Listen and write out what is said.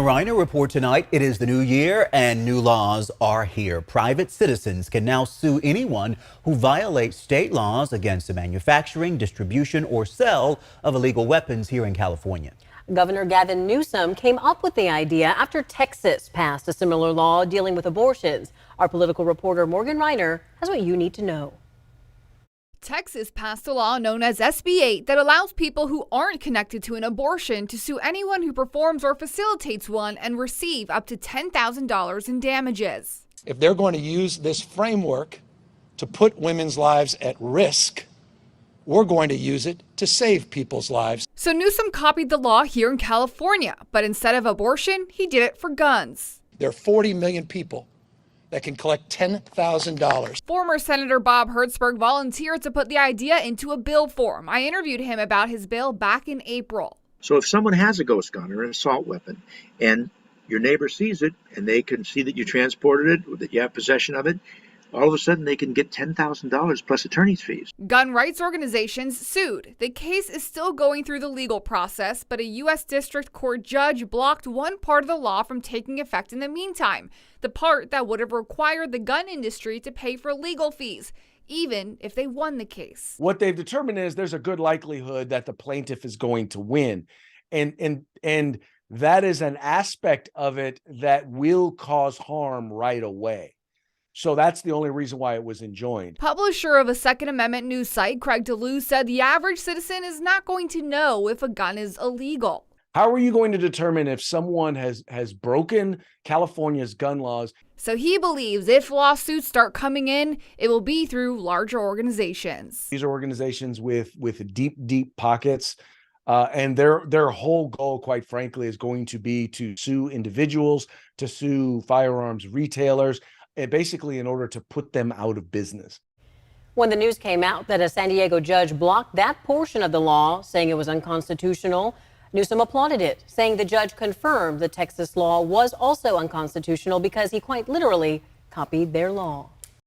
Reiner report tonight. It is the new year and new laws are here. Private citizens can now sue anyone who violates state laws against the manufacturing, distribution, or sale of illegal weapons here in California. Governor Gavin Newsom came up with the idea after Texas passed a similar law dealing with abortions. Our political reporter Morgan Reiner has what you need to know. Texas passed a law known as SB 8 that allows people who aren't connected to an abortion to sue anyone who performs or facilitates one and receive up to $10,000 in damages. If they're going to use this framework to put women's lives at risk, we're going to use it to save people's lives. So Newsom copied the law here in California, but instead of abortion, he did it for guns. There are 40 million people that can collect $10,000. Former Senator Bob Hertzberg volunteered to put the idea into a bill form. I interviewed him about his bill back in April. So if someone has a ghost gun or an assault weapon and your neighbor sees it and they can see that you transported it, or that you have possession of it, all of a sudden they can get $10,000 plus attorney's fees. Gun rights organizations sued. The case is still going through the legal process, but a U.S. District Court judge blocked one part of the law from taking effect in the meantime, the part that would have required the gun industry to pay for legal fees, even if they won the case. What they've determined is there's a good likelihood that the plaintiff is going to win. And that is an aspect of it that will cause harm right away. So that's the only reason why it was enjoined. Publisher of a Second Amendment news site, Craig DeLue, said the average citizen is not going to know if a gun is illegal. How are you going to determine if someone has broken California's gun laws? So he believes if lawsuits start coming in, it will be through larger organizations. These are organizations with deep pockets. And their whole goal, quite frankly, is going to be to sue individuals, to sue firearms retailers, basically in order to put them out of business. When the news came out that a San Diego judge blocked that portion of the law, saying it was unconstitutional, Newsom applauded it, saying the judge confirmed the Texas law was also unconstitutional because he quite literally copied their law.